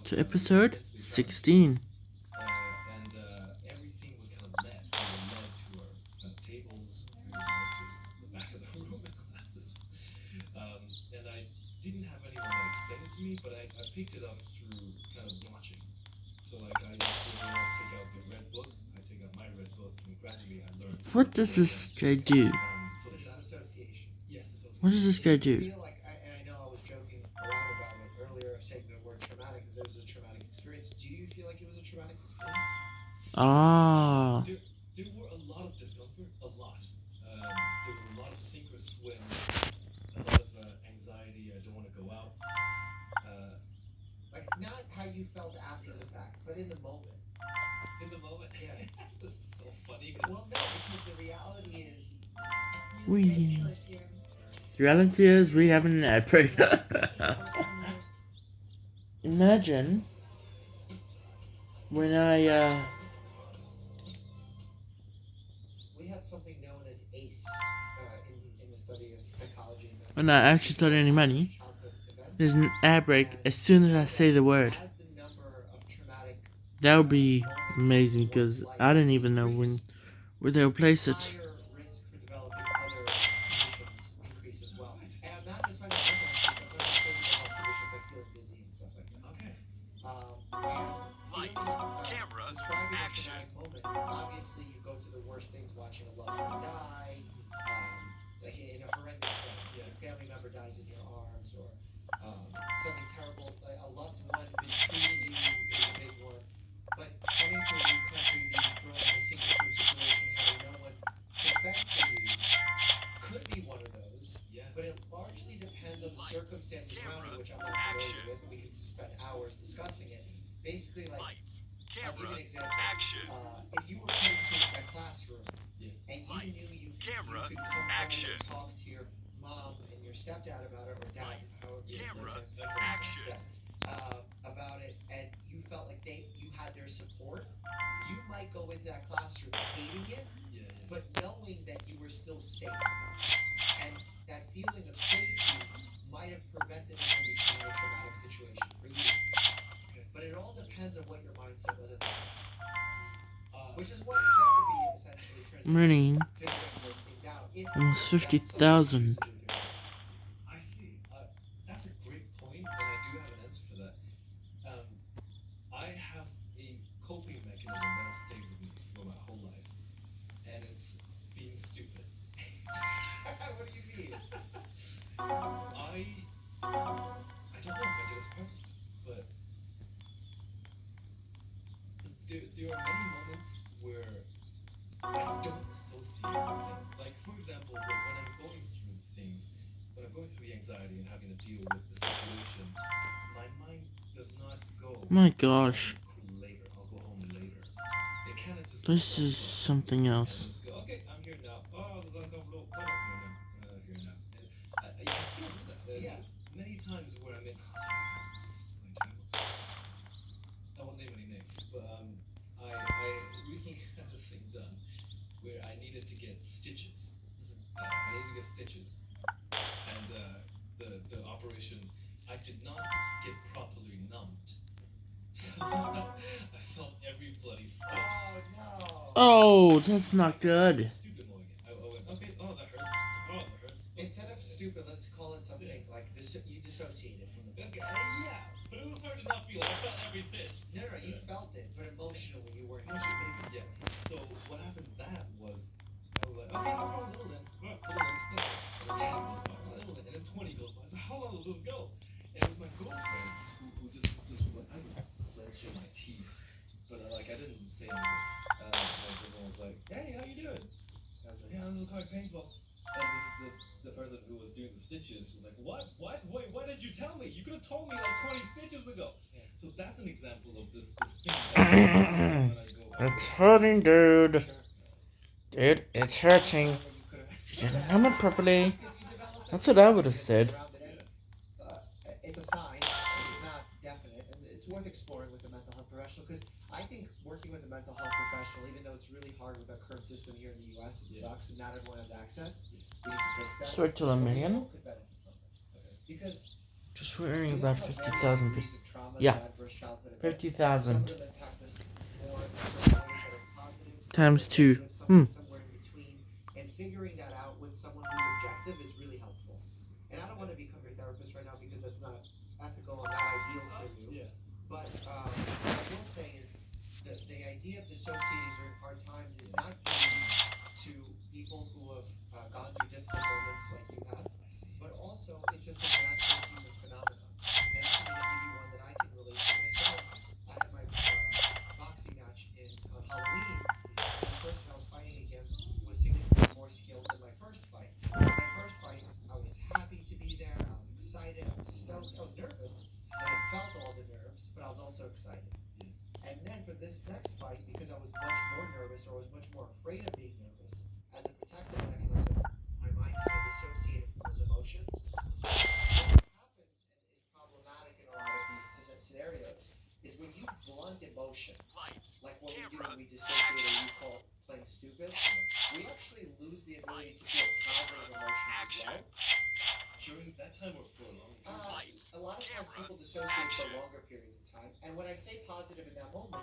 to episode 16. Everything was kind of led. We were led to our kind of tables. We were led to the back of the room in classes. And I didn't have anyone that explained it to me, but I picked it up through kind of watching. So like I see everyone else take out their red book, I take out my red book, and gradually I learned. What does this guy do? So that association. Yes, association. What does this guy do? I feel like, and I know I was joking around about it earlier, saying the word traumatic, that there was a traumatic experience. Do you feel like it was a traumatic experience? Ah. There were a lot of discomfort, a lot. There was a lot of sink or swim, a lot of anxiety. I don't want to go out. Like not how you felt after the fact, but in the moment. In the moment, Yeah. This is so funny. Well, no, because the reality is. The reality is we have an ad break. Imagine when I We have something known as ACE in the study of psychology. And when I actually start earning money. childhood events. There's an ad break as soon as I say the word. As the number of traumatic That would be amazing because I didn't even know where they'll place it. higher risk for developing other conditions increase as well. And I'm not just talking about mental health conditions, I'm talking about physical health conditions like feeling dizzy and stuff like that. Okay. Lights, camera, describing action. a traumatic moment, obviously you go to the worst things, watching a loved one die, like in a horrendous way. Yeah. Your family member dies in your arms, or something terrible, like a loved one mistreating you is a big one. But coming to a new country, being thrown in a single situation, having no one to fend for you, could be one of those. Yeah. But it largely depends on the Lights, circumstances around camera, you, which I'm not action. familiar with, and we can spend hours discussing it. Basically, like, Lights, I'll give you camera, an example. action. If you were put into a classroom Yeah. and you Lights, knew you camera, could come action. home and talk to your mom and your stepdad about it, or dad, Lights, however you camera, live there, action. about it, and you felt like you had their support, you might go into that classroom hating it, Yeah. but knowing that you were still safe. And that feeling of safety might have prevented it from becoming a traumatic situation for you. Okay. But it all depends on what your mindset was at the time. Which is what therapy essentially turns I'm earning into, figuring those things out. If almost that's something you 50,000. choose to do with your life. I see. That's a great point, and I do have an answer for that. I have a coping mechanism that has stayed with me for my whole life, and it's being stupid. What do you mean? I don't know if I did this purposely, but there are many moments where I don't associate things. Like, for example, when I'm going through things, when I'm going through the anxiety and having to deal with the situation, my mind does not go. My gosh. Cool later. I'll go home later. It kind of just. This is something And else. just go, okay, I'm here now. Oh, this is uncomfortable. Oh, I'm here now. And I still do that. Yeah. Many times where I'm in, this is terrible. I won't name any names, but I recently had a thing done where I needed to get stitches. I needed to get stitches, and the operation, I did not get properly numbed, so I felt every bloody stitch. Oh no. Oh, that's not good. Stupid one again. I went, okay, oh that hurts. Oh that hurts. Instead of stupid, let's call it something like you dissociated from the book. Okay, yeah, but it was hard to not feel. I felt every stitch. No, you felt it, but emotionally you weren't. Yeah. So what happened to that was, I was like, okay, I'll go a little then. Well, put it in. And then 10 goes by, a little then, and then 20 goes by. I said, how long will this go? And it was my girlfriend who just I was clenching my teeth, but like I didn't say anything. My girlfriend was like, hey, how you doing? And I was like, yeah, this is quite painful. And the person who was doing the stitches was like, what? Wait, why did you tell me? You could have told me like 20 stitches ago. Yeah. So that's an example of this thing. When I go, It's hurting, dude. Sure. Dude, it's hurting. That you could have. You didn't numb it properly. Because you developed a That's what I would have said. around it. It's a sign. It's not definite, and it's worth exploring with a mental health professional. Because I think working with a mental health professional, even though it's really hard with our current system here in the U.S., it sucks, and not everyone has access. We need to fix that. Straight to a But we million. all could benefit from it. Because Just worrying We all about have fifty varying thousand degrees percent. of traumas Yeah, and adverse childhood events. Some 50,000 of them impact us more in certain ways that are positive, some that times are two. negative, some Hmm. somewhere in between. And figuring that out with someone who's objective is really helpful. And I don't want to become your therapist right now because that's not ethical and not ideal for you. Yeah. But what I will say is the idea of dissociating during hard times is not unique to people who have gone through difficult moments like you have, I see. but also it's just a natural human phenomenon. And I'm going to give you one that I can relate to myself. I had my boxing match on Halloween, and the person I was fighting against was significantly more skilled than my first fight. My first fight, I was happy to be there. I was excited. I was stoked. I was nervous, and I felt all the nerves, but I was also excited. And then for this next fight, because I was much more nervous or I was much more afraid of being nervous, as a protective mechanism, my mind kind of dissociated from those emotions. What happens and is problematic in a lot of these scenarios is when you blunt emotion, like what we do when we dissociate or you call playing stupid, we actually lose the ability to feel positive emotions as well. During that time or for a long period? A lot of times people dissociate for longer periods of time. And when I say positive in that moment,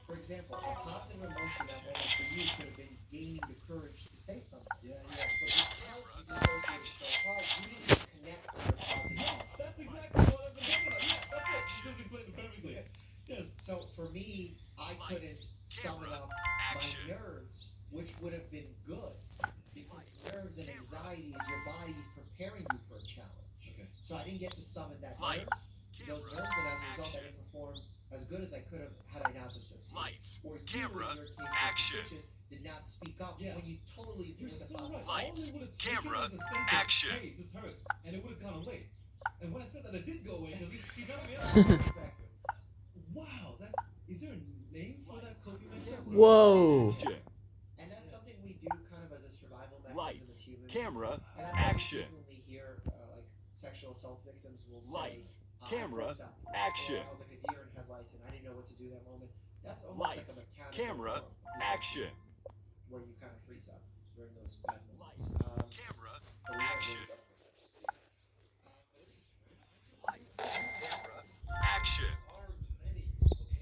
for example, a positive emotion in that moment for you could have been gaining the courage to say something. Yeah. But because you dissociated so hard, you didn't connect to your positive Yes, emotion. that's exactly what I've been talking about. Yeah, that's it. You just explained it perfectly. Yes. So for me, I couldn't summon up my nerves, which would have been good. Because nerves and anxiety is your body preparing you for a challenge. Okay. So I didn't get to summon those nerves, and as a result, I didn't perform as good as I could have had I not dissociated. Or you, in your case, with the stitches, did not speak up Yeah. when you totally You're with the so positive. right. All it would have taken was a sentence. Hey, this hurts, and it would have gone away. And when I said that, it did go away because he got me up. Exactly. Wow, that's. Is there a name for that coping mechanism? Whoa. And that's something we do kind of as a survival mechanism as humans. And that's why we frequently hear like sexual assault victims will say, I froze up. Or I was like a deer in headlights and I didn't know what to do that moment. That's almost like a mechanical form of dissociation, where you kind of freeze up during those bad moments. But we weren't really done for that. But interesting, right? There are many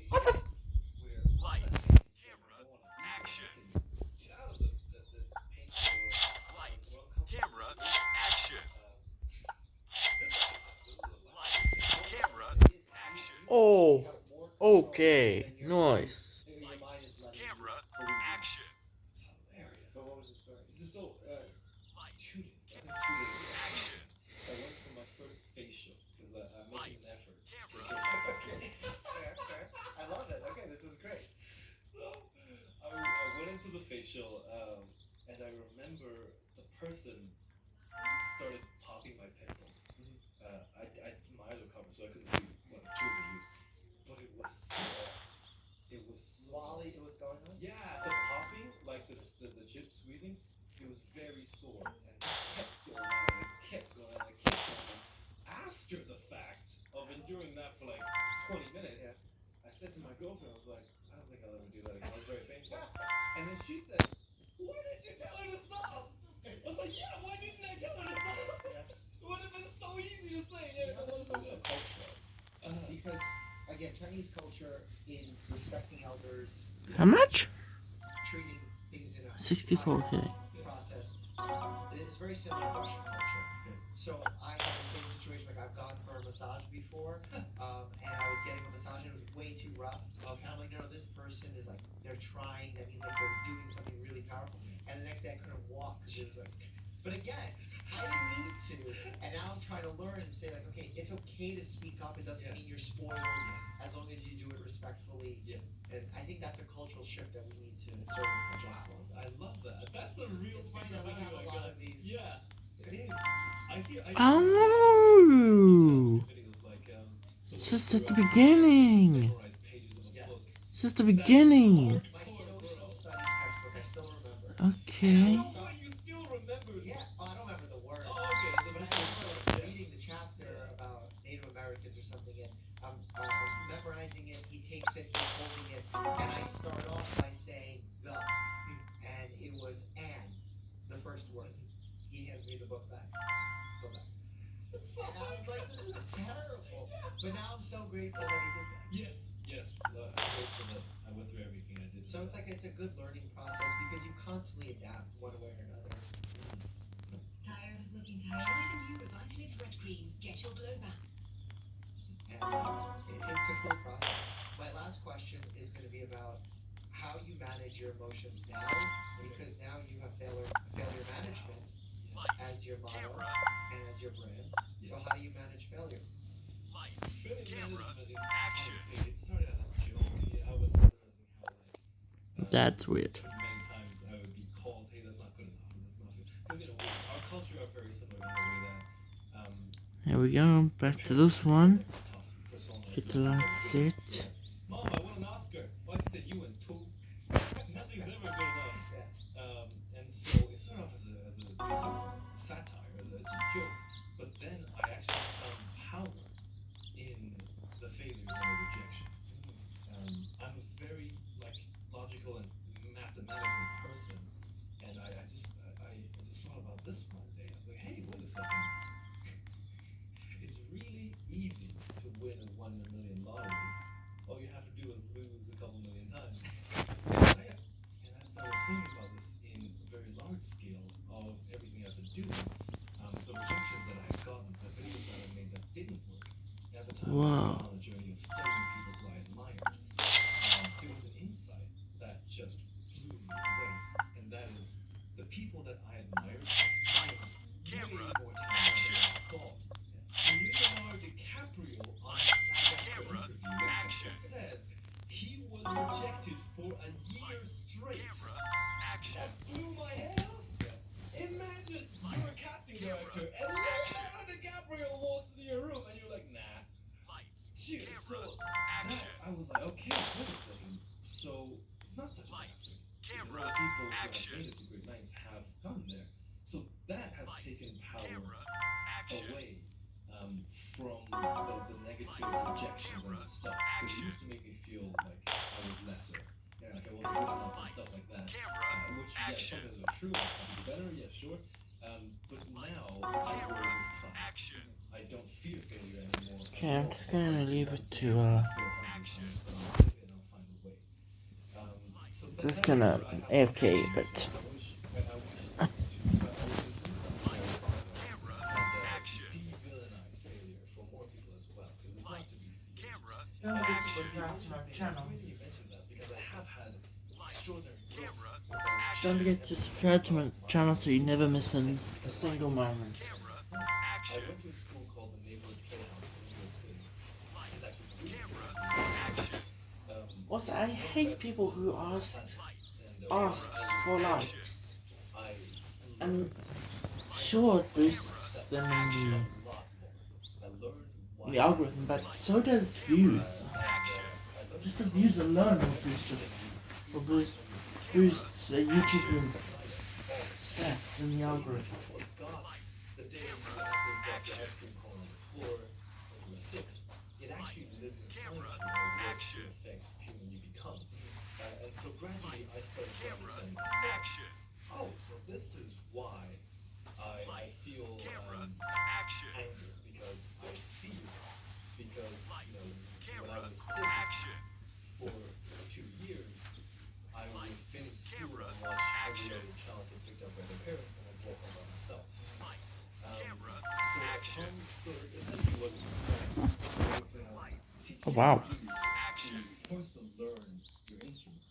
What the? occasions where all that takes is like I don't want to be there. I can get out of the painful or uncomfortable situation. This is a good time. This is a lot. You Oh. actually have more control Okay. than your mind. Nice. Your mind is letting you believe you. It's hilarious. But what was the story? This is so 2 days ago. I think 2 days ago. I went for my first facial because I'm making an effort to take care of my back. Okay. Fair. I love it. Okay, this is great. So I went into the facial, and I remember the person started popping my pimples. My eyes were covered, so I couldn't see what tools they used. But it was so. It was so. While it was going on? Yeah, the popping, like the chip squeezing, it was very sore, and it just kept going on, and it kept going on, and it kept going on. After the fact of enduring that for like 20 minutes, Yeah. I said to my girlfriend, I was like, I don't think I'll ever do that again. It was very painful. And then she said, why didn't you tell her to stop? I was like, yeah, why didn't I tell her to stop? It would have been so easy to say. You know, that's also cultural. Uh-huh. Because, again, Chinese culture in respecting elders, How much? treating things in a 64K. process, it's very similar to Russian culture. So I had the same situation. Like I've gone for a massage before, and I was getting a massage and it was way too rough. Okay. And I'm like, no, this person is like they're trying. That means like they're doing something really powerful. And the next day I couldn't walk because it was like. But again, I didn't need to. And now I'm trying to learn and say like, okay, it's okay to speak up. It doesn't mean you're spoiled. Yes. As long as you do it respectfully. Yeah. And I think that's a cultural shift that we need to sort of adjust a little bit. I love that. That's a real It's piece funny that of we have audio a I lot got. of these. Yeah, it is. I hear. Oh. Videos like It's just at the beginning. memorize pages of a Yes. book. It's just the beginning. My social studies textbook, I still remember. Okay. No way, you still remember? Yeah, I don't remember the word. Oh, okay. The But I book is remember short. like Yeah. reading the chapter about Native Americans or something, and I'm memorizing it. He takes it, he's holding it, and I start off by saying the, and it was "and," the first word. He hands me the book back. Go back. So And I was like, this is terrible. But now I'm so grateful that he did that. yes. So I'm grateful that I went through everything I did. So it's like it's a good learning process because you constantly adapt one way or another. Tired of looking tired? Try the new Revitalift Red Cream. Get your glow back. And it's a cool process. My last question is going to be about how you manage your emotions now, because now you have failure management as your motto and as your brand. So how do you manage failure? Failure management is hard to say. It started as a joke. Yeah, I was realizing how That's weird. many times I would be called, "Hey, that's not good enough. That's not good." Because our culture are very similar in the way that Here we go. Back to this one. Get the last set. Mom, I want an Oscar. Why did you win two? Nothing's ever good enough. And so it started off as a piece of satire, as a joke. But then I actually found power in the failures and the rejections. I'm a very logical and mathematical person, and I just thought about this one day. I was like, hey, wait a second. It's really easy to win a 1 in a million lottery. All you have to do is lose a couple million times. And I started thinking about this in a very large scale of everything I've been doing. The rejections that I had gotten, the videos that I made that didn't work. At the time, I was Wow. on a journey of studying people who I admired. There was an insight that just blew me away, and that is the people that I admired I find way more talented than I thought. Leonardo DiCaprio on a SAG-AFTRA interview says he was rejected for a year straight. That blew my head off. Imagine you're a casting director and Leonardo DiCaprio walks into your room and you're like, nah. Shoot, so that I was like, okay, wait a second. So it's not such a bad thing. Because a lot of people who have made it to grade 9 have gotten there. So that has taken power away from the negative rejections and the stuff. Because it used to make me feel like I was lesser. Like I wasn't good enough and stuff like that. Which, yeah, sometimes are true. I could do better, yeah, sure. But now I wear it with pride. I don't fear failure anymore. Okay, I'm just gonna leave it to just gonna AFK, but don't forget to subscribe to my channel. Don't forget to subscribe to my channel so you never miss a single moment. I went to a school called the Neighborhood Playhouse in New York City. It's actually really cool. Also, I hate people who asks for likes. And sure, it boosts them in the algorithm, but so does views. Just the views alone will boost YouTuber's stats in the algorithm. The day when I dropped the ice cream cone on the floor when you were 6, it actually lives inside you and works to affect human you become. And so gradually I started to understand myself. Oh, so this is why I feel anger, because I fear, because when I was 6 for 2 years, I would finish school and watch every other child get picked up by their parents, and I'd walk all by myself. So essentially what Oh wow. is first to learn your instrument.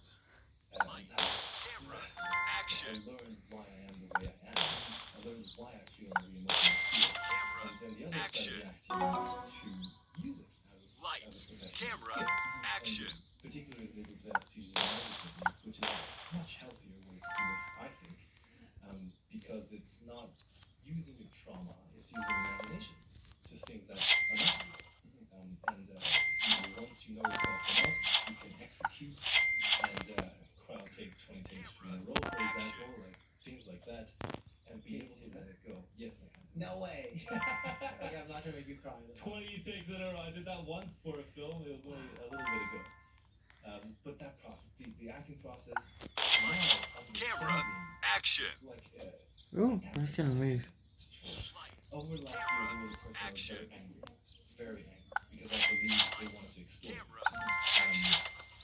And that's massive. I learned why I am the way I am. I learned why I feel every emotion I feel. And then the other side of the acting is to use it as a professional skill. And particularly the Neighborhood Playhouse teaches a magic technique, which is a much healthier way to do it, I think. Because it's not using your trauma, it's using imagination to things that are not real. Once you know yourself enough, you can execute and crowd take 20 takes from a roll, for example, like things like that, and be able to let it go. Yes, I can. No way. Okay, I'm not gonna make you cry. 20 takes in a row. I did that once for a film. It was only a little bit ago. But that process, the acting process, now understanding, like, Oh, I can move. Oh, over last year, there was a person I was very angry at. Very angry. Because I believe they wanted to explode.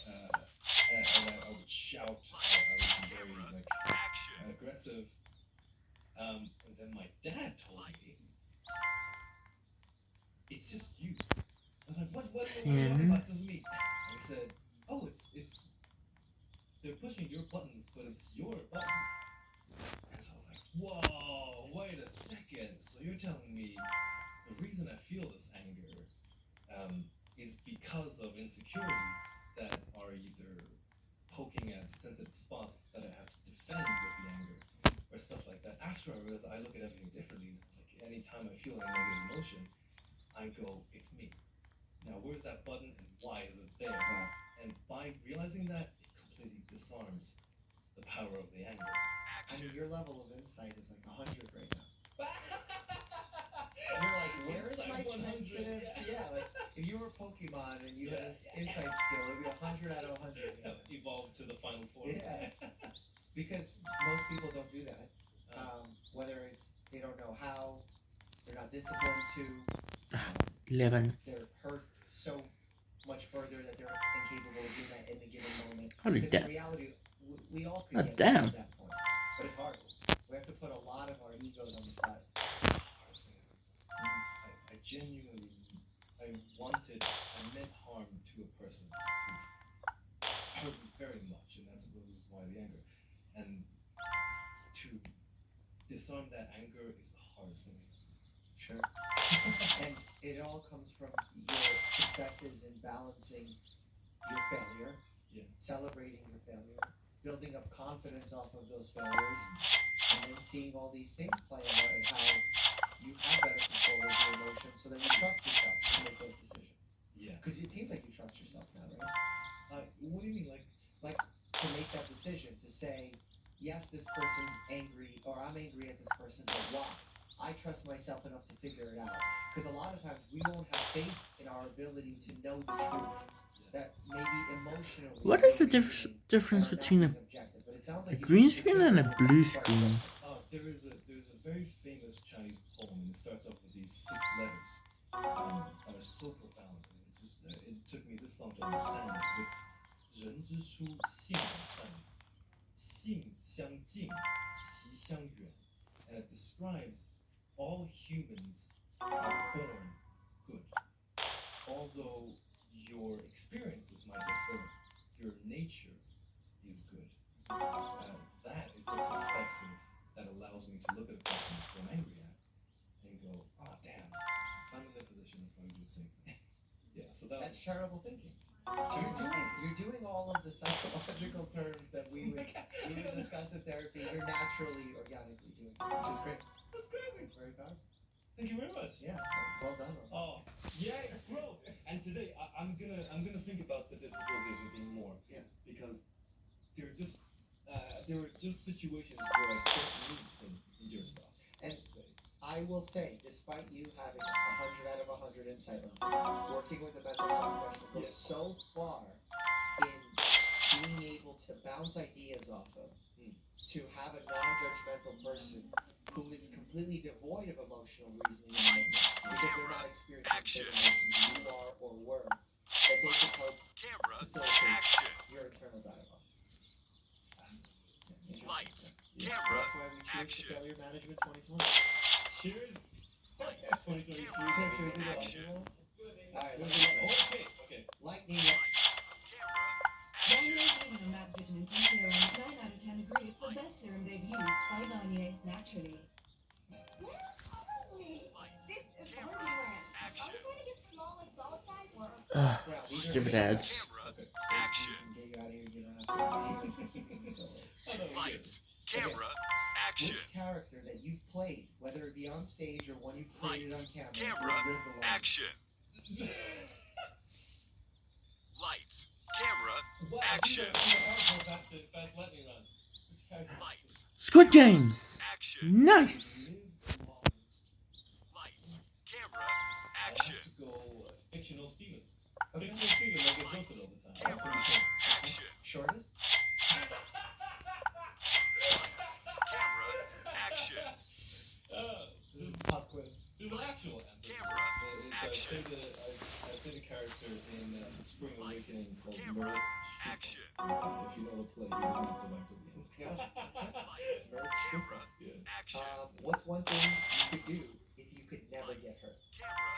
And I would shout, I would be very, like, aggressive. And then my dad told me, it's just you. I was like, what are you talking about? It's just me. And he said, oh, it's, they're pushing your buttons, but it's your buttons. And so I was like, whoa, wait a second. So you're telling me the reason I feel this anger is because of insecurities that are either poking at sensitive spots that I have to defend with the anger or stuff like that. After I realized I look at everything differently. Like anytime I feel a negative emotion, I go, it's me. Now where's that button and why is it there? And by realizing that, it completely disarms the power of the anger. I mean, your level of insight is like 100 right now. You're like, where is my 100, sensitive? Yeah, like if you were Pokemon and you had this insight skill, it'd be 100 out of 100. Evolved to the final form. Yeah. Because most people don't do that. Whether it's they don't know how, they're not disciplined to, 11. they're hurt so much further that they're incapable of doing that in a given moment. Holy Because damn. in reality, we all could God get damn. to that point, but it's hard. We have to put a lot of our egos on the side. I genuinely, I meant harm to a person who hurt me very much, and that's why the anger. And to disarm that anger is the hardest thing. Sure. And it all comes from your successes in balancing your failure, celebrating your failure, building up confidence off of those failures, and then seeing all these things play out and how you have better control of your emotions so that you trust yourself to make those decisions. Yeah. Because it seems like you trust yourself now, right? What do you mean, like to make that decision to say, yes, this person's angry, or I'm angry at this person, but why? I trust myself enough to figure it out. Because a lot of times we don't have faith in our ability to know the truth. That maybe emotionally. What is the difference between a green screen and a blue screen? There's a very famous Chinese poem, and it starts off with these 6 letters that are so profound. It took me this long to understand it. It's 人之初，性本善，性相近，习相远, and it describes all humans are born good, although your experiences might differ. Your nature is good. That is the perspective that allows me to look at a person who I'm angry at and go, oh damn, if I'm in their position, I'd probably do the same thing. Yeah, so that's charitable thinking. You're doing all of the psychological terms that we would discuss in therapy. You're naturally, organically doing it, which is great. That's crazy. It's very powerful. Thank you very much. Yeah, so well done. Oh, yeah, growth. And today I'm gonna think about the disassociation thing more. Yeah. Because there are just situations where I don't need to endure stuff. And I will say, despite you having 100 out of 100 insight level, working with a mental health professional goes so far in being able to bounce ideas off of, to have a non-judgmental person who is completely devoid of emotional reasoning in the moment, because they're not experiencing the emotions you are or were, that they can help facilitate your internal dialogue. It's fascinating. Yeah, interesting stuff. That's why we choose to Failure Management 2020. Cheers. 2023. Sam, should we do the lightning round? Alright, let's do it. Okay. Lightning round. Garnier's leaving a MAC vitamin C serum. 9 out of 10 agree it's the best serum they've used by Garnier, naturally. Where are we? This is Wonderland. Are we going to get small like doll size or? Stupid ads. Okay. Action. Get you out of here. You don't have to keep me solo. Lights, camera, action. Which character that you've played, whether it be on stage or one you've created on camera, camera, will live the longest? action. Lights, camera, action. Fast lightning round. Which character? Lights, Squid Games. action. Nice. Lights, camera, I action. have to go fictional Steven. Okay. Fictional Steven like gets roasted all the time. Camera, action. Shortest? Camera, action. This is a pop quiz. game called Camera. Mertz Street Action. Fighter. If you know the play, you can survive to the end. Yeah. Lights. Merch. Camera. Yeah. Action. What's one thing you could do if you could never get hurt? Camera.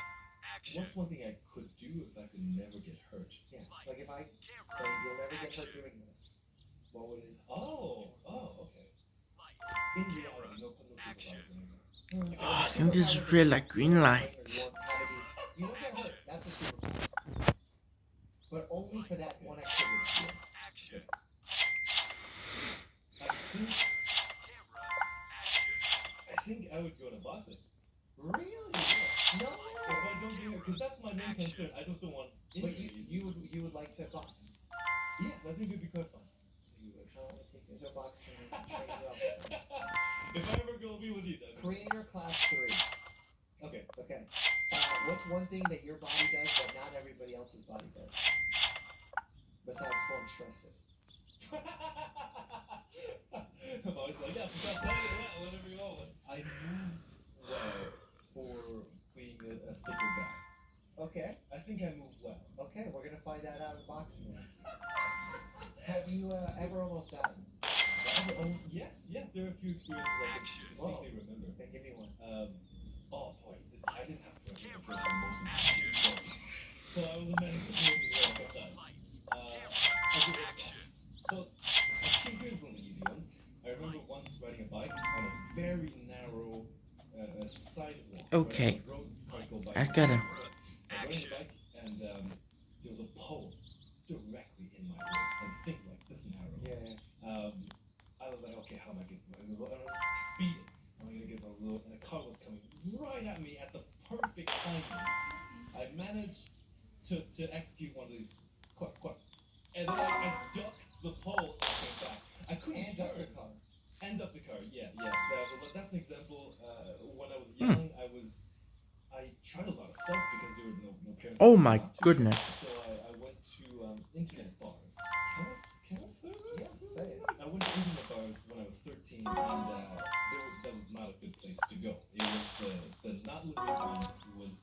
Action. What's one thing I could do if I could never get hurt? Yeah. Like if I Camera. say you'll never get hurt Action. doing this, what would it? Oh, okay. Lights. In reality, no Action. supervisor anymore. I think this is real like green light. You won't get hurt. That's a superpower. But only for that one activity. Action. I think Camera. Action. I think I would go to boxing. Really? No. But don't get hurt, because that's my main concern. I just don't want But injuries. you would like to box. Yes, I think it'd be quite fun. You would kind of want to take me to a boxing and train you up. If I ever go, I'll be with you then. Creator class 3. Okay. Okay. What's one thing that your body does that not everybody else's body does? Besides form stress cysts. I'm always like, yeah, whatever you want. I move well for being a thicker guy. Okay. I think I move well. Okay, we're gonna find that out in boxing. Have you ever almost died? Yes, yeah, there are a few experiences I can distinctly remember. Okay, give me one. Oh boy, I just have to remember the most important. So I was a medical student as well this time. Lights. So I think here's some of the easy ones. I remember once riding a bike on a very narrow sidewalk. Okay. where road cars go by. I got him. I was riding a bike and there was a pole directly in my way and things like this narrow. Yeah. I was like, okay, how am I going to? I was speeding. I'm gonna get those little, and a car was coming right at me at the perfect timing. I managed to execute one of these cluck cluck, and then I ducked the pole and came back. I couldn't And turn. up the car. End up the car, yeah. That's an example. When I was young, I tried a lot of stuff because there were no parents. Oh to my talk to. goodness. So I went to internet bars. Can I say this? Yeah, say it. I went to internet bars when I was 13, and that was not a good place to go. It was the not legit ones. It was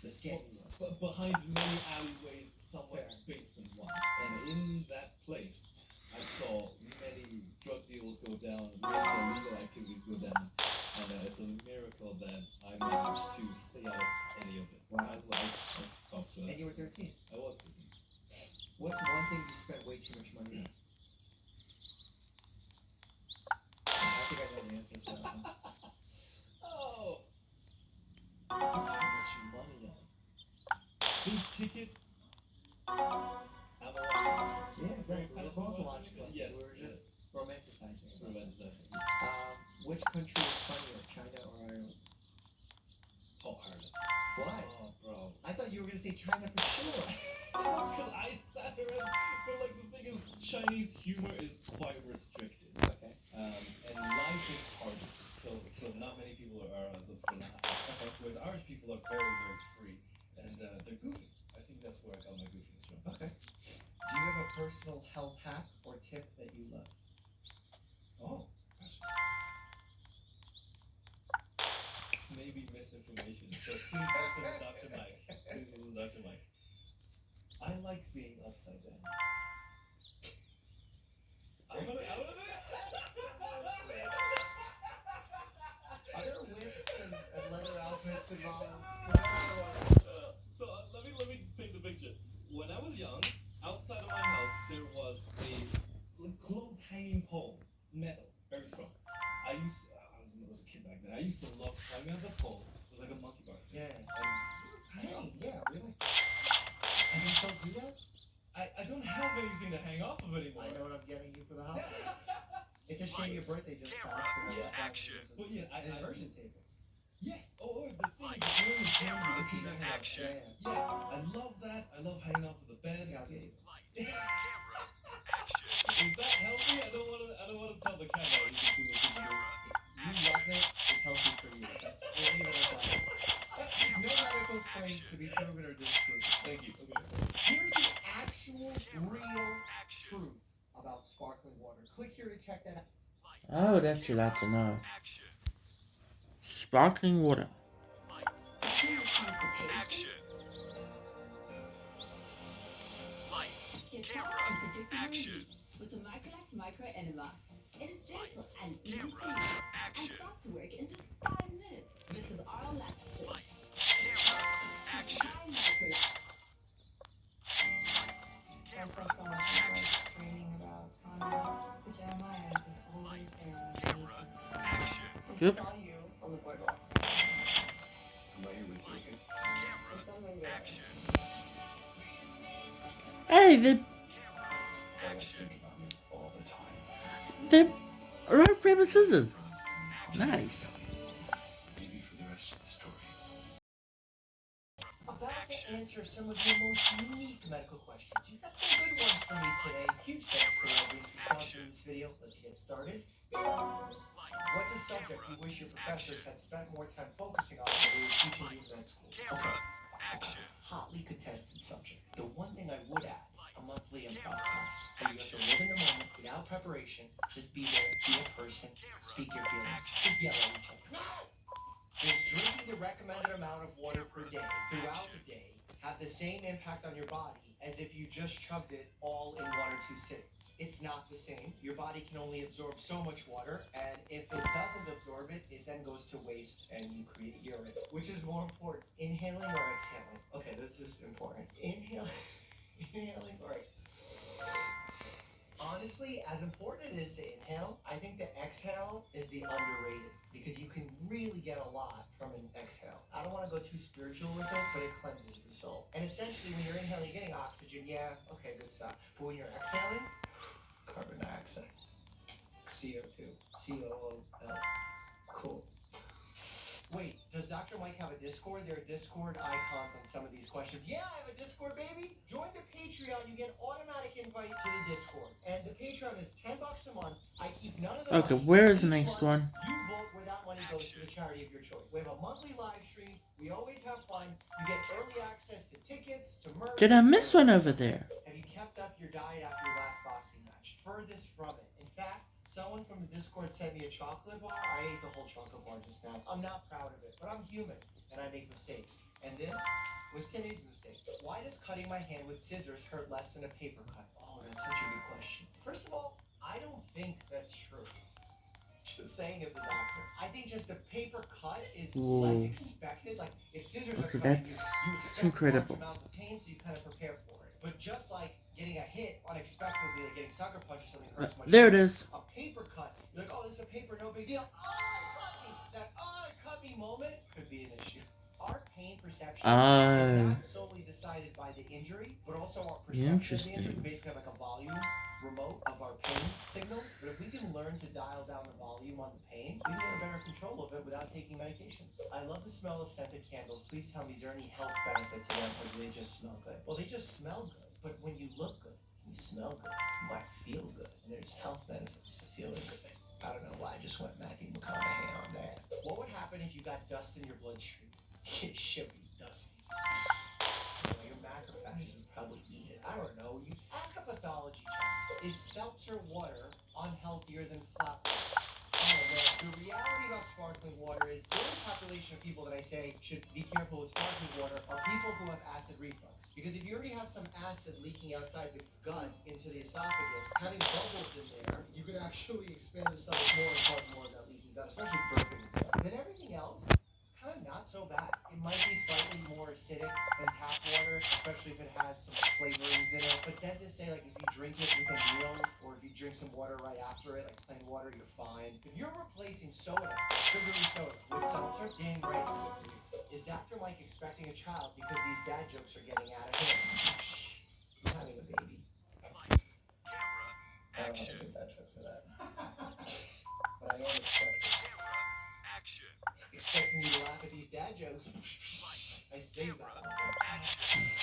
The scammy ones. behind many alleyways, someone's basement ones. And in that place, I saw many drug deals go down, many illegal activities go down, and it's a miracle that I managed to stay out of any of it. Wow. I was like, oh, so And you were 13. I was 13. What's one thing you spent way too much money on? I think I know the answer to that one. Oh, put too much money on. Big ticket. I'm a watch. Yeah, exactly. We were both Watch. watch clubs. Yes, We were just romanticizing it. Romanticizing. Which country is funnier, China or Ireland? Oh, Ireland. Why? Oh, bro. I thought you were gonna say China for sure. That's because I sat around. But like the thing is, Chinese humor is quite restricted. Okay. And life is harder. So not many people are as up for laughing. Okay. Whereas Irish people are very, very free. And they're goofy. I think that's where I got my goofiness from. Okay. Do you have a personal health hack or tip that you love? Oh, gosh. This may be misinformation, so please listen to Dr. Mike. Please listen to Dr. Mike. I like being upside down. I'm gonna Are there whips and leather outfits involved? So let me paint the picture. When I was young, outside of my house there was a clothes hanging pole, metal, very strong. I was a kid back then. I used to love climbing on the pole. It was like a monkey bar thing. Yeah. And it was hanging off. Yeah, really? And you still do that? I don't have anything to hang off of anymore. I know what I'm getting you for the holiday. It's a shame your birthday just Camera. passed. 'cause I Yeah, went back action. and this is But yeah, an inversion table. Yes. Or the thing, Lights. the room is Camera. the The TV TV. Action. Yeah. Yeah, I love that. I love hanging off of the bed. Yeah, Just- Lights. Camera. Action. Is that healthy? I don't want to tell the camera you can do what you can do. Camera. You love it. It's healthy for you. We'll leave it at that. No medical claims to be proven or disproven. Thank you. Okay. Here's the actual, real Action. truth about sparkling water. Click here to check that out. Lights. I would actually like to know. Action. Sparkling water. Lights. Human constipation. Action. fast and predictable release with the Microlax Micro Enema. It is gentle and easy to use and starts to work in just 5 minutes. This is our laxative. Lights, camera, action. Try Microlax. I spent so much of my life dreaming about Connor, but Jeremiah is always there when you need him. Action. I Oops. saw you on the boardwalk. I'm right here with you, okay? There's someone there. Action. Hey, they I think about you all the time. they rock paper scissors. Nice. Maybe for the rest of the story. About to answer some of your most unique medical questions. You've got some good ones for me today. Huge thanks to Walgreens for sponsoring this video. Let's get started. What's a subject you wish your professors had spent more time focusing on when they were teaching you in med school? Camera, action. Hotly contested subject. The one thing I would add, a monthly improv class where you have to live in the moment without preparation, just be there, be a person, speak your feelings, just yell at each other. Does drinking the recommended amount of water per day throughout the day have the same impact on your body as if you just chugged it all in 1 or 2 sittings? It's not the same. Your body can only absorb so much water, and if it doesn't absorb it, it then goes to waste and you create urine. Which is more important, inhaling or exhaling? Okay, this is important. Inhaling or exhaling? Honestly, as important it is to inhale, I think the exhale is the underrated because you can really get a lot from an exhale. I don't want to go too spiritual with it, but it cleanses the soul. And essentially, when you're inhaling, you're getting oxygen. Yeah, okay, good stuff. But when you're exhaling, carbon dioxide, CO2, COOL. Cool. Wait, does Dr. Mike have a Discord? There are Discord icons on some of these questions. Yeah, I have a Discord, baby. Join the Patreon. You get automatic invite to the Discord. And the Patreon is $10 a month. I keep none of the Okay, money. where is the Each next month, one? You vote where that money goes to the charity of your choice. We have a monthly live stream. We always have fun. You get early access to tickets, to merch. Did I miss one over there? Have you kept up your diet after your last boxing match? Furthest from it. In fact, someone from the Discord sent me a chocolate bar. I ate the whole chocolate bar just now. I'm not proud of it, but I'm human and I make mistakes. And this was today's mistake. Why does cutting my hand with scissors hurt less than a paper cut? Oh, that's such a good question. First of all, I don't think that's true. Just saying as a doctor. I think just the paper cut is less expected. Like if scissors are Okay, cutting that's you expect incredible. large amounts of pain, so you kind of prepare for it. But just like getting a hit unexpectedly, like getting sucker punch or something hurts much. There it more. is. A paper cut, you're like, oh, this is a paper, no big deal. Oh, it cut me. That it cut me moment could be an issue. Our pain perception is not solely decided by the injury, but also our perception of the injury. Interesting. We basically have like a volume remote of our pain signals. But if we can learn to dial down the volume on the pain, we can get a better control of it without taking medications. I love the smell of scented candles. Please tell me, is there any health benefit to them, or do they just smell good? Well, they just smell good. But when you look good, you smell good, you might feel good, and there's health benefits to feeling good. I don't know why I just went Matthew McConaughey on that. What would happen if you got dust in your bloodstream? It should be dusty. Your macrophages would probably eat it. I don't know. You ask a pathology check. Is seltzer water unhealthier than flat water? I don't know. The reality about sparkling water is the only population of people that I say should be careful with sparkling water are people who have acid reflux. Because if you already have some acid leaking outside the gut into the esophagus, having bubbles in there, you could actually expand the stomach more and cause more of that leaking gut, especially burping and stuff. Then everything else, kind of not so bad. It might be slightly more acidic than tap water, especially if it has some flavorings in it. But then to say, like, if you drink it with a meal, or if you drink some water right after it, like plain water, you're fine. If you're replacing soda, sugary soda, with seltzer, dang right, it's good for you. Is Dr. Mike expecting a child because these dad jokes are getting out of hand? I'm having a baby. Lights, camera, I don't have action. a good dad joke for that. But I am expecting. Camera, action. Expecting you to laugh at these dad jokes. I saved that one.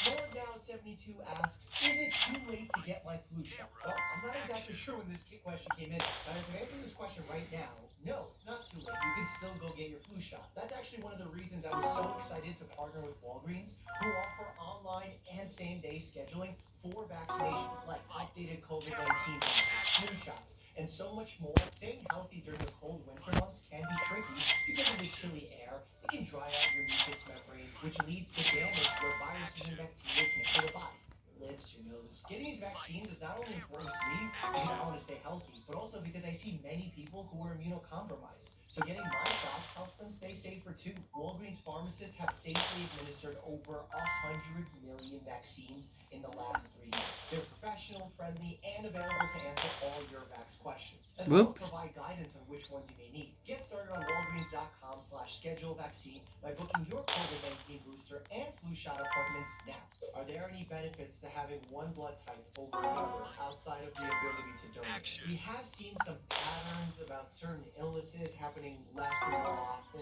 Lord Now 72 asks, is it too late to get my flu shot? Well, I'm not exactly sure when this question came in, but as I'm answering this question right now, no, it's not too late. You can still go get your flu shot. That's actually one of the reasons I was so excited to partner with Walgreens, who offer online and same-day scheduling for vaccinations, like updated COVID-19 flu shots, and so much more. Staying healthy during the cold winter months can be tricky because of the chilly air. It can dry out your mucous membranes, which leads to ailments where viruses and bacteria can enter the body. Your lips, your nose, signals. Getting these vaccines is not only important to me because I want to stay healthy, but also because I see many people who are immunocompromised. So getting my shots helps them stay safer too. Walgreens pharmacists have safely administered over 100 million vaccines in the last 3 years. They're professional, friendly, and available to answer all your vax questions, as well as Whoops. provide guidance on which ones you may need. Get started on walgreens.com/schedule vaccine by booking your COVID-19 booster and flu shot appointments now. Are there any benefits to having one blood type over another outside of the ability to donate? We have seen some patterns about certain illnesses happening less and more often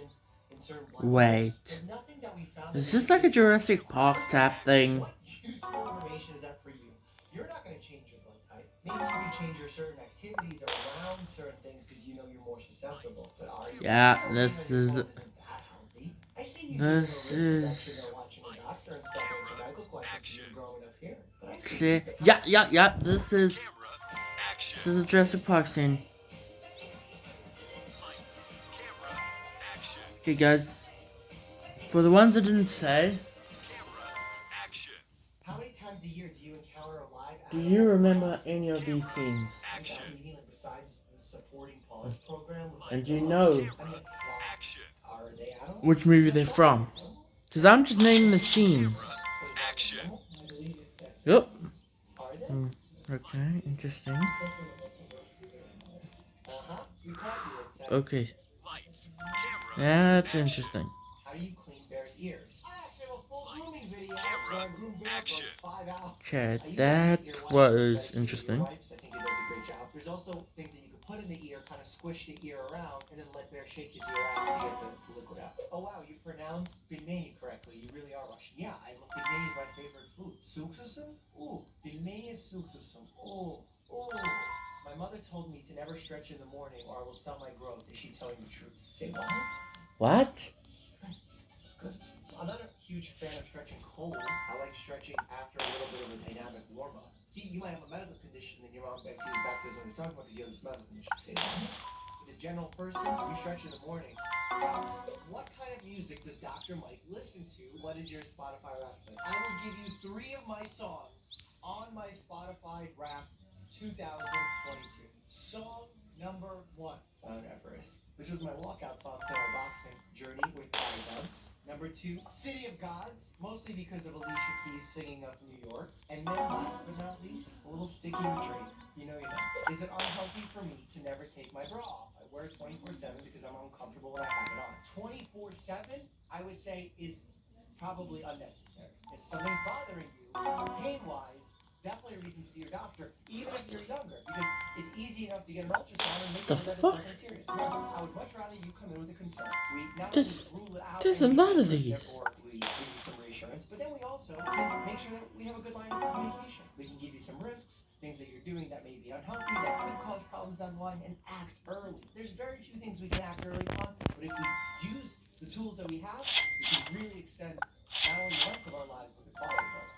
in certain blood Wait. types, but nothing that we found. Is this like a Jurassic Park type thing? What useful information is that for you? You're not going to change your blood type. Maybe you can change your certain activities around certain things because you know you're more susceptible. But are you? Yeah, You know this being on is. your phone isn't that healthy. I see you This doing a risk is. reduction or watching a doctor and stuff and some medical questions when you're growing up here. But I see See, you. yeah. This is a Jurassic Park scene. Okay, guys. For the ones I didn't say, How many times a year do you encounter a live do animal you remember crossing any of these scenes? without needing, like, besides the supporting pause program with, like, And do you dogs know and the frogs? Are they animals? which movie they're from? Because I'm just naming the scenes. I believe it's sex. Yep. Are they? Okay, interesting. We caught you at sex. Okay. That's interesting. How do you clean bears' ears? I actually have a full grooming video where I groom bear for like 5 hours. Okay, I use that these ear wipes, was these medicated interesting. ear wipes. I think it does a great job. There's also things that you can put in the ear, kind of squish the ear around, and then let bear shake his ear out to get the liquid out. Oh wow, you pronounced pilmeni correctly. You really are Russian. Yeah, pilmeni is my favorite food. Suksusum? Ooh, pilmeni is suksusum. Ooh. My mother told me to never stretch in the morning or I will stunt my growth. Is she telling the truth? Say what? What? Good. I'm not a huge fan of stretching cold. I like stretching after a little bit of a dynamic warm-up. See, you might have a medical condition and your mom begs you doctors when you're talking about because you have this medical condition. Say what? The general person, you stretch in the morning. What kind of music does Dr. Mike listen to? What is your Spotify rap say? I will give you 3 of my songs on my Spotify rap 2022. Song number 1, Mount Everest, which was my walkout song for my boxing journey with Dubs. Number 2, City of Gods, mostly because of Alicia Keys singing up New York. And then last but not least, a little sticky retreat. You know. Is it unhealthy for me to never take my bra off? I wear it 24/7 because I'm uncomfortable when I have it on. 24/7, I would say, is probably unnecessary. If something's bothering you, pain-wise, definitely a reason to see your doctor, even if you're younger, because it's easy enough to get an ultrasound and make The sure that fuck? it's nothing serious. No, I would much rather you come in with a concern. We not There's- only rule it out, there's and a make lot sure of that these. therefore we give you some reassurance, but then we also can make sure that we have a good line of communication. We can give you some risks, things that you're doing that may be unhealthy, that could cause problems down the line, and act early. There's very few things we can act early on, but if we use the tools that we have, we can really extend not only the length of our lives, but the quality of our lives.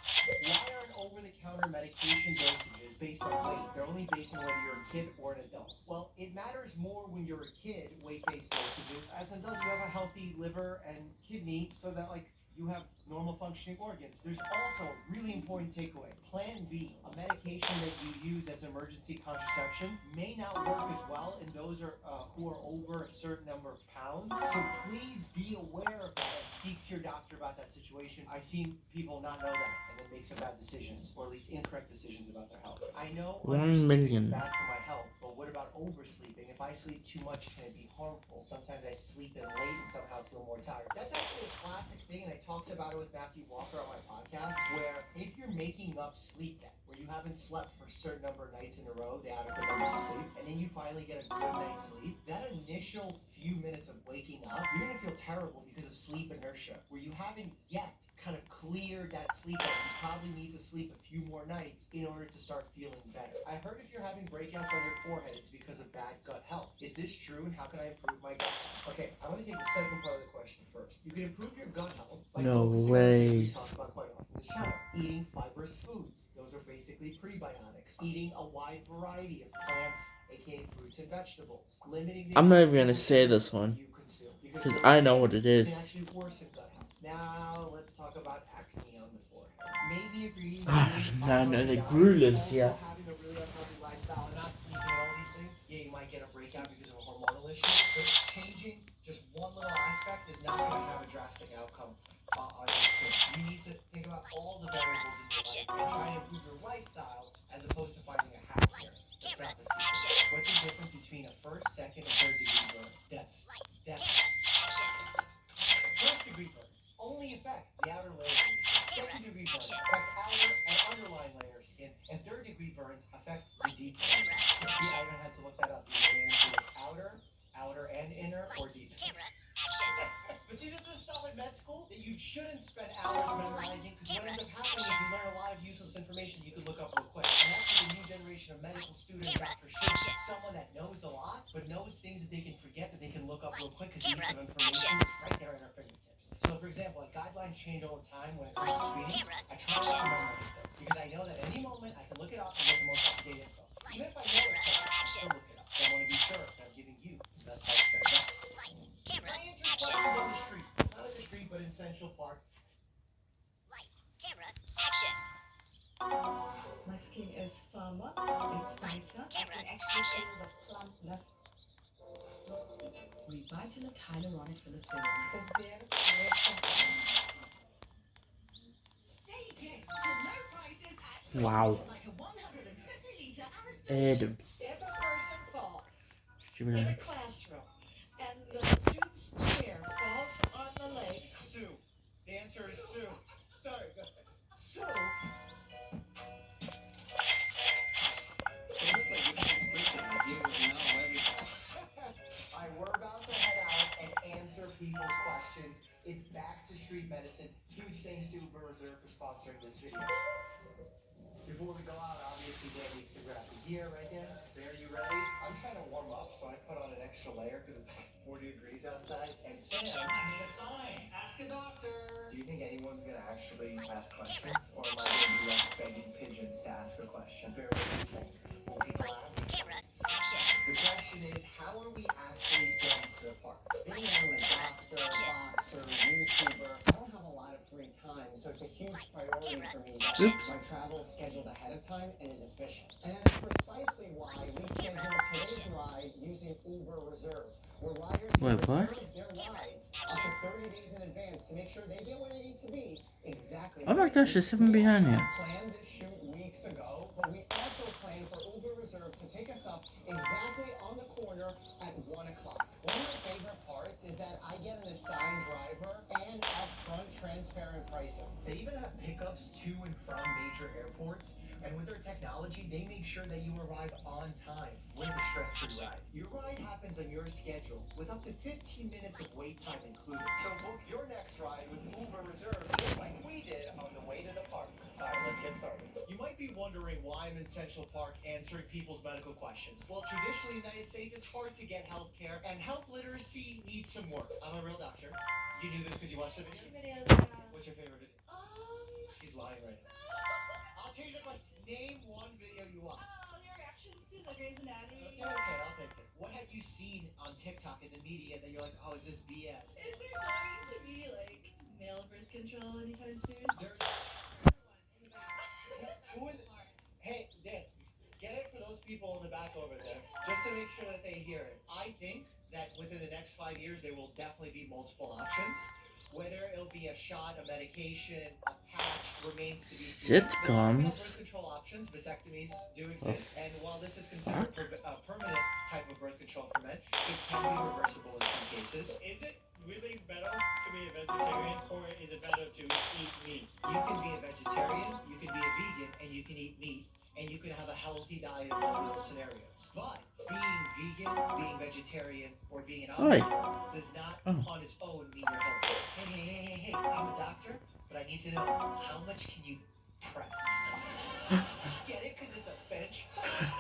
Why aren't over-the-counter medication dosages based on weight? They're only based on whether you're a kid or an adult. Well, it matters more when you're a kid, weight-based dosages. As an adult, you have a healthy liver and kidney, so that, like, you have normal functioning organs. There's also a really important takeaway. Plan B, a medication that you use as emergency contraception, may not work as well in those who are over a certain number of pounds. So please be aware of that and speak to your doctor about that situation. I've seen people not know that and then make some bad decisions, or at least incorrect decisions about their health. I know 1 undersleeping million. is bad for my health, but what about oversleeping? If I sleep too much, can it be harmful? Sometimes I sleep in late and somehow feel more tired. That's actually a classic thing, and I talked about it with Matthew Walker on my podcast, where if you're making up sleep debt, where you haven't slept for a certain number of nights in a row, the adequate numbers of sleep, and then you finally get a good night's sleep, that initial few minutes of waking up, you're gonna feel terrible because of sleep inertia, where you haven't yet kind of cleared that sleep debt. You probably need to sleep a few more nights in order to start feeling better. I heard if you're having breakouts on your forehead, it's because of bad gut health. Is this true, and how can I improve my gut health? Okay, I want to take the second part of the question first. You can improve your gut health by No focusing on things we ways. talk about quite often in this channel. Eating fibrous foods. Those are basically prebiotics. Eating a wide variety of plants, aka fruits and vegetables. Limiting the I'm not amount of even gonna single say sugar this one, you consume, because 'cause those I know what things it is. can actually worsen gut health. Now let's talk about acne on the forehead. Maybe if you're eating Man, the gruel is here. having a really unhealthy lifestyle and not sleeping and all these things, yeah, you might get a breakout because of a hormonal issue. But changing just one little aspect is not going to have a drastic outcome on your skin. You need to think about all the variables in your life and try to improve your lifestyle as opposed to finding a hack here. That's not the secret. What's the difference between a first, second, and third degree burn? Depth. First degree burns only affect the outer layer of the skin. Second degree burns affect outer and underlying layer of skin. And third degree burns affect the deep layer of skin. See, I even had to look that up. The answer was outer and inner, or deep. But see, this is stuff in med school that you shouldn't spend hours memorizing, because what ends up happening is you learn a lot of useless information you could look up real quick. And that's what the new generation of medical student doctors should be. Someone that knows a lot, but knows things that they can forget, that they can look up real quick, because the use of information is right there at our fingertips. So, for example, like guidelines change all the time when it comes to screenings. I try not to memorize those, because I know that any moment I can look it up and get the most up-to-date info. Even if I know it's wrong, I'll still look it up. I want to be sure that I'm giving you the best healthcare advice. I answer questions on the street. Not at the street, but in Central Park. My skin is firmer, it's tighter. I can actually feel the plumpness. Revitalift hyaluronic for the serum. The bare red Say yes to low prices at Wow. like a 150-litre Ed. If a person falls in a Jubilant. classroom and the student's chair falls on the leg, Sue. The answer is Sue. Sorry, go ahead. so Alright, we're about to head out and answer people's questions. It's back to street medicine. Huge thanks to Uber Reserve for sponsoring this video. Before we go out, obviously Dan needs to grab the gear right there. Are you ready? I'm trying to warm up, so I put on an extra layer because it's like 40 degrees outside. And Sam, I need a sign. Ask a doctor. do you think anyone's gonna actually ask questions, or am I gonna be like begging pigeons to ask a question? Very interesting. Will people ask? The question is, how are we actually getting to the park? Being I'm a doctor, boxer, YouTuber, I don't have a lot of free time, so it's a huge priority for me that Oops. my travel is scheduled ahead of time and is efficient. And that's precisely why we scheduled today's ride using Uber Reserve, where riders can Wait, what? reserve their rides up to 30 days in advance to make sure they get where they need to be exactly. Oh my gosh, there's something behind We here. actually planned this shoot weeks ago, but we also planned for Uber Reserve to pick us up exactly on the corner at 1 o'clock. One of my favorite parts is that I get an assigned driver and upfront transparent pricing. They even have pickups to and from major airports, and with their technology, they make sure that you arrive on time with a stress-free ride. Your ride happens on your schedule with up to 15 minutes of wait time included. So book your next ride with Uber Reserve just like we did on the way to the park. All right, let's get started. You might be wondering why I'm in Central Park answering people's medical questions. Well, traditionally in the United States, it's hard to get health care, and health literacy needs some work. I'm a real doctor. You knew this because you watched the video? Videos, What's your favorite video? She's lying right now. I'll change the question. Name one video you watch. the reactions to the Grey's Anatomy. Okay, I'll take it. What have you seen on TikTok in the media that you're like, oh, is this BS? Is there going to be like male birth control anytime soon? Who in the, hey, Dan, get it for those people in the back over there, just to make sure that they hear it. I think that within the next 5 years, there will definitely be multiple options. Whether it'll be a shot, a medication, a patch, remains to be seen. Sitcoms? Birth control options, vasectomies do exist, and while this is considered a permanent type of birth control for men, it can be reversible in some cases. Is it really better to be a vegetarian, or is it better to eat meat? You can be a vegetarian, you can be a vegan, and you can eat meat, and you can have a healthy diet in both of those scenarios. But being vegan, being vegetarian, or being an Oi. omnivore does not on its own mean you're healthy. Hey, I'm a doctor, but I need to know, how much can you prep? Get it? Because it's a bench press?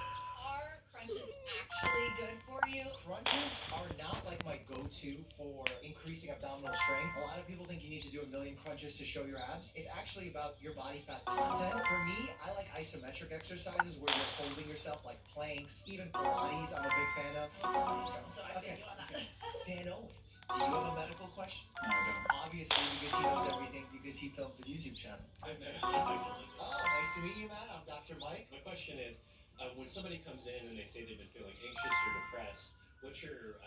Are crunch is actually good for you? Crunches are not like my go-to for increasing abdominal strength. A lot of people think you need to do a million crunches to show your abs. It's actually about your body fat content. For me, I like isometric exercises where you're holding yourself, like planks, even Pilates. I'm a big fan of. So I feel you on that. Dan Owens, do you have a medical question? No, I don't. Obviously, because he knows everything, because he films a YouTube channel. Oh, nice to meet you, man. I'm Dr. Mike. My question is, when somebody comes in and they say they've been feeling anxious or depressed, what's your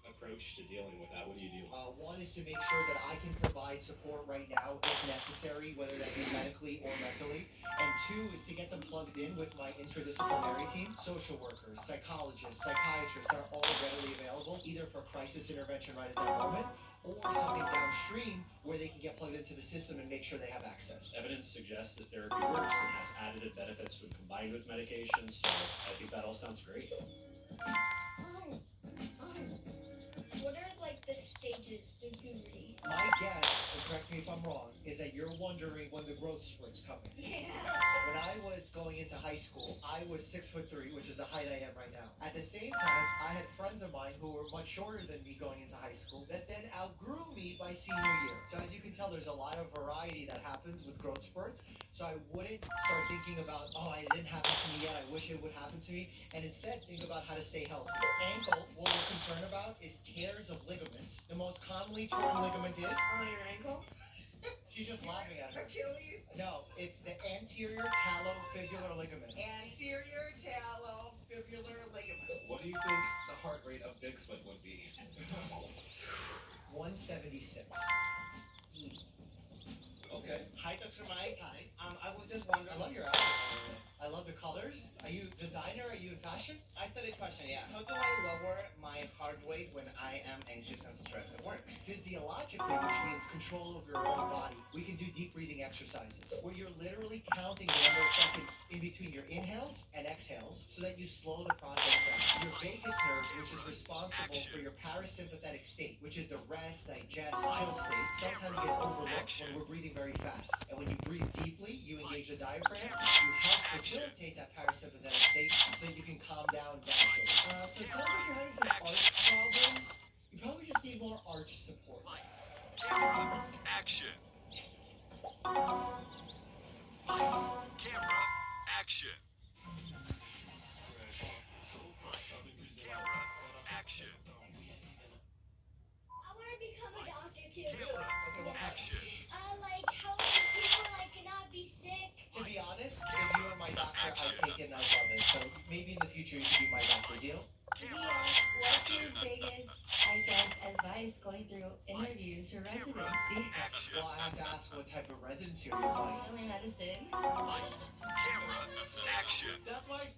approach to dealing with that? What do you do? One is to make sure that I can provide support right now if necessary, whether that be medically or mentally. And two is to get them plugged in with my interdisciplinary team. Social workers, psychologists, psychiatrists are all readily available, either for crisis intervention right at that moment, or something downstream where they can get plugged into the system and make sure they have access. Evidence suggests that therapy works and has additive benefits when combined with medication, so I think that all sounds great. What are like the stages through puberty? My guess, and correct me if I'm wrong, is that you're wondering when the growth spurt's coming. Yeah. When I was going into high school, I was 6'3", which is the height I am right now. At the same time, I had friends of mine who were much shorter than me going into high school that then outgrew me by senior year. So as you can tell, there's a lot of variety that happens with growth spurts. So I wouldn't start thinking about, oh, it didn't happen to me yet, I wish it would happen to me. And instead, think about how to stay healthy. Ankle, what we're concerned about is tears of ligaments. The most commonly torn ligament is? On your ankle? She's just laughing at her. Achilles? No, it's the anterior talofibular ligament. Anterior talofibular ligament. What do you think the heart rate of Bigfoot would be? 176. Okay. Hi, Dr. Mike. Hi. I was just wondering. I love your outfit. I love the colors. Are you a designer? Are you in fashion? I studied fashion, yeah. How do I lower my heart rate when I am anxious and stressed at work? Physiologically, which means control of your own body, we can do deep breathing exercises where you're literally counting the number of seconds in between your inhales and exhales so that you slow the process down. Your vagus nerve, which is responsible for your parasympathetic state, which is the rest, digest, chill state, sometimes gets overlooked when we're breathing very fast. And when you breathe deeply, you engage the diaphragm, you help facilitate that parasympathetic state so you can calm down naturally. So it sounds like you're having some arch problems. You probably just need more arch support. Lights, camera, action. Lights, camera, action. Camera, action. I want to become a doctor too. Camera, action. Like helping people like not be sick. To be honest, if you were my doctor, I'd take it and I love it. So maybe in the future you could be my doctor. Deal? What's your biggest, I guess, advice going through interviews for residency? Well, I have to ask what type of residency are you applying? Family medicine. Lights, camera, action. That's why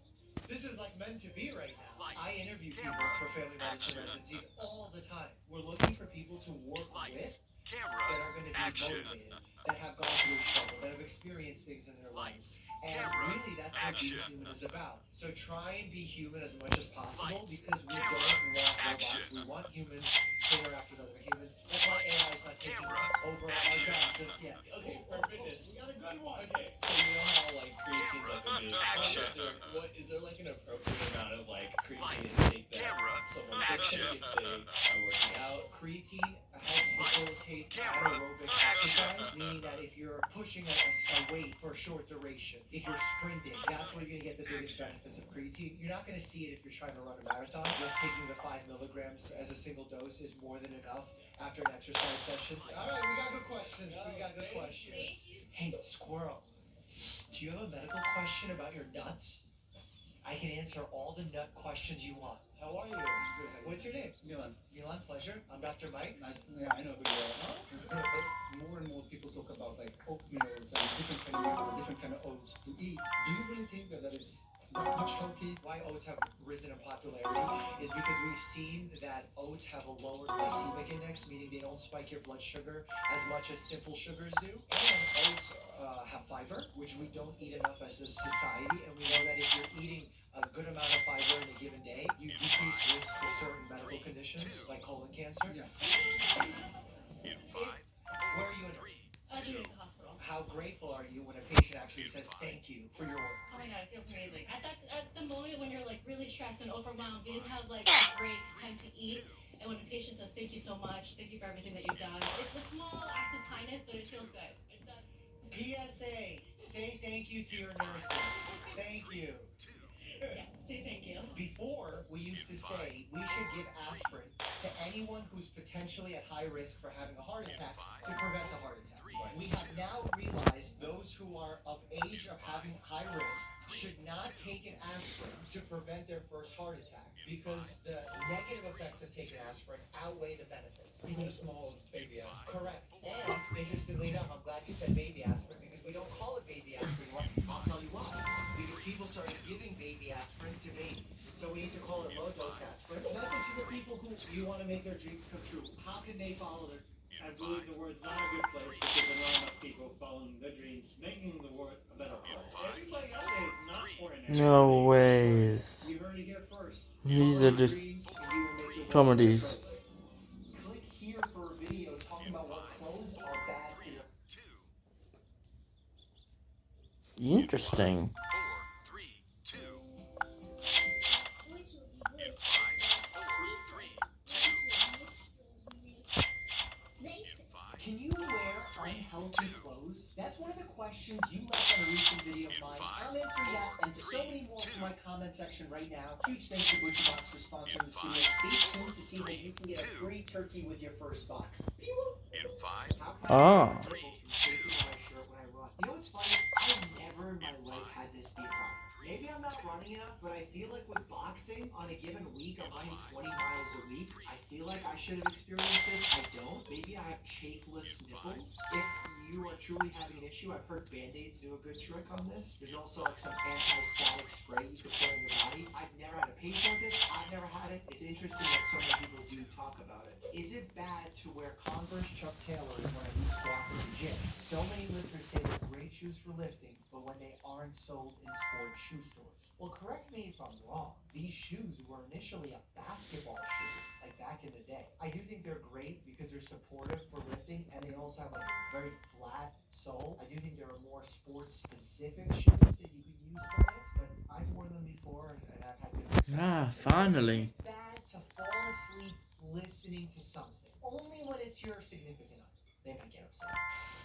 this is like meant to be right now. I interview people for family medicine residencies all the time. We're looking for people to work with Camera, that are going to be action. motivated, that have gone through a struggle, that have experienced things in their lives. And Camera, really, that's what being action. human is about. So try and be human as much as possible Lights, because we camera, don't want action. robots. We want humans to interact with other humans. That's why AI is not taking Camera, over our jobs just yet. Okay, for fitness. We got a good one. Okay, so you know how like creatine's like a big Action. is there like an appropriate amount of like creatine Lights, intake that camera, someone's action. taking if they are working out? Creatine helps facilitate camera, anaerobic action. exercise, meaning that if you're pushing a weight for a short duration, if you're sprinting, that's where you're going to get the biggest benefits of creatine. You're not going to see it if you're trying to run a marathon. Just taking the 5 milligrams as a single dose is more than enough after an exercise session. All right, we got good questions. We got good questions. Hey, Squirrel, do you have a medical question about your nuts? I can answer all the nut questions you want. How are you? Good. What's your name? Milan. Milan, pleasure. I'm Dr. Mike. Nice. Yeah, I know who you are. But more and more people talk about like oatmeals and different kind of meals and different kind of oats to eat. Do you really think that that is that much healthy? Why oats have risen in popularity is because we've seen that oats have a lower glycemic index, meaning they don't spike your blood sugar as much as simple sugars do. And oats have fiber, which we don't eat enough as a society. And we know that if you're eating a good amount of fiber in a given day, you decrease risks of certain medical conditions like colon cancer. Yeah. In 5, Where are you in? 3, I'll do it at the hospital. How grateful are you when a patient actually says thank you for your work? Oh my god, it feels amazing. At the moment when you're like really stressed and overwhelmed, you didn't have like a break, time to eat, and when a patient says thank you so much, thank you for everything that you've done, it's a small act of kindness, but it feels good. PSA, say thank you to your nurses. Thank you. Yeah, say thank you. Before, we used to say we should give aspirin to anyone who's potentially at high risk for having a heart attack to prevent the heart attack. We have now realized those who are of age of having high risk should not take an aspirin to prevent their first heart attack because the negative effects of taking aspirin outweigh the benefits. Even a small baby aspirin. Correct. And interestingly enough, I'm glad you said baby aspirin because we don't call it baby aspirin anymore. I'll tell you why. Because people started giving baby aspirin to babies. So we need to call it low dose aspirin. Message to the people who you want to make their dreams come true. How can they follow their I believe the world's not a good place because there are not enough people following their dreams, making the world a better place. Everybody out there is not ordinary. No ways. You heard it here first. These are just comedies. Click here for a video talking about what clothes are bad for your... Interesting. Can you wear unhealthy clothes? That's one of the questions you left on a recent video of mine. I'm answering that and so many more from my comment section right now. Huge thanks to ButcherBox for sponsoring this video. Stay tuned to see that you can get a free turkey with your first box. Ah. You know what's funny? I've never in my life had this be a problem. Maybe I'm not running enough, but I feel like with boxing, on a given week, I'm running 20 miles a week. I feel like I should have experienced this. I don't. Maybe I have chafeless nipples. If you are truly having an issue, I've heard Band-Aids do a good trick on this. There's also like some anti-static spray you can put on your body. I've never had a patient with this. I've never had it. It's interesting that so many people do talk about it. Is it bad to wear Converse Chuck Taylors when I do squats in the gym? So many lifters say they're great shoes for lifting, but when they aren't sold in sports shoe stores. Well, correct me if I'm wrong. These shoes were initially a basketball shoe, like back in the day. I do think they're great because they're supportive for lifting, and they also have like a very flat sole. I do think there are more sports-specific shoes that you could use to lift, but I've worn them before, and I've had good success. Ah, finally. It's bad to fall asleep listening to something. Only when it's your significant other. They might get upset.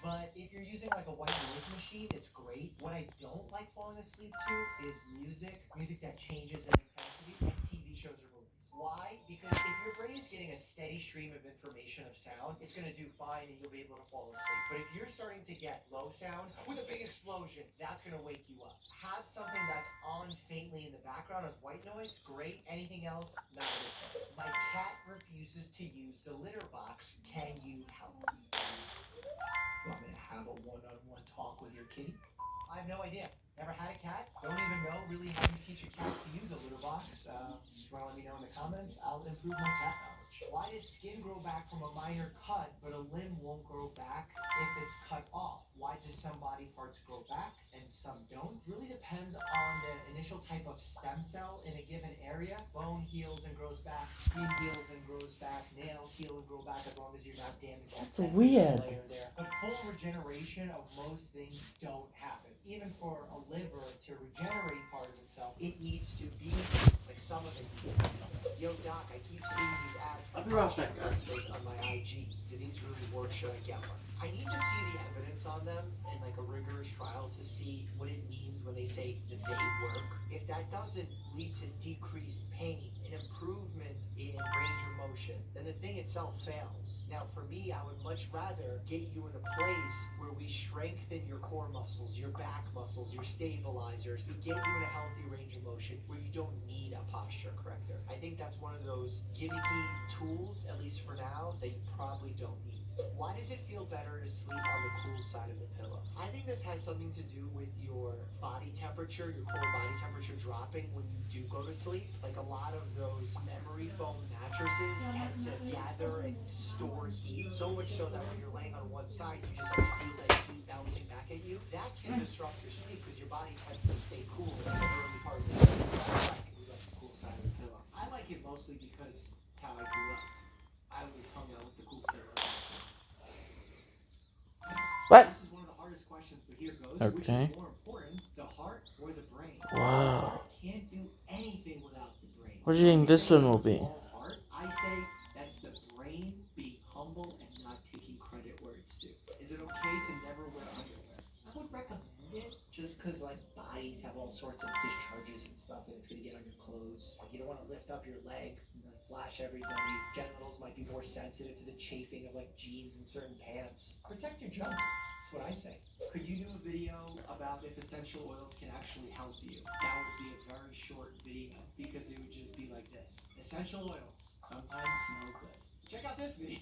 But if you're using like a white noise machine, it's great. What I don't like falling asleep to is music that changes in intensity, and TV shows or movies. Why? Because if your brain is getting a steady stream of information of sound, it's going to do fine and you'll be able to fall asleep. But if you're starting to get low sound with a big explosion, that's going to wake you up. Have something that's on faintly in the background as white noise, great. Anything else, not a good thing. My cat refuses to use the litter box. Can you help? You want me to have a one-on-one talk with your kitty? I have no idea. Never had a cat. Don't even know really how you teach a cat to use a litter box. If you want to let me know in the comments, I'll improve my cat knowledge. Why does skin grow back from a minor cut, but a limb won't grow back if it's cut off? Why do some body parts grow back and some don't? Really depends on the initial type of stem cell in a given area. Bone heals and grows back, skin heals and grows back, nails heal and grow back as long as you're not damaging that weird. layer there. But full regeneration of most things don't happen. Even for a liver to regenerate part of itself, it needs to be like some of it. Yo, Doc, I keep seeing these ads. I'll be right back, guys. On my IG. Do these really work? Should I get one? I need to see the evidence on them in like a rigorous trial to see what it means when they say that they work. If that doesn't lead to decreased pain, an improvement in range of motion, then the thing itself fails. Now, for me, I would much rather get you in a place where we strengthen your core muscles, your back muscles, your stabilizers. We get you in a healthy range of motion where you don't need a posture corrector. I think that's one of those gimmicky tools, at least for now, that you probably don't need. Why does it feel better to sleep on the cool side of the pillow? I think this has something to do with your body temperature, your core body temperature dropping when you do go to sleep. Like a lot of those memory foam mattresses tend to gather and store heat, so much so that when you're laying on one side, you just like feel that heat bouncing back at you. That can disrupt your sleep because your body tends to stay cool in the early part of the sleep. We like the cool side of the pillow. I like it mostly because it's how I grew up. I always hung out with the cool pillow. What? This is one of the hardest questions. which is Okay. more important, the heart or the brain? Wow. The heart can't do anything without the brain. What do you think this one will be? All heart, I say that's the brain being humble and not taking credit where it's due. Is it okay to never wear underwear? I would recommend it just because like bodies have all sorts of discharges and stuff and it's going to get on your clothes. Like you don't want to lift up your leg and like flash everybody. Genitals might be more sensitive to the chafing of like jeans and certain pants. Protect your junk. That's what I say. Could you do a video about if essential oils can actually help you? That would be a very short video because it would just be like this. Essential oils sometimes smell good. Check out this video.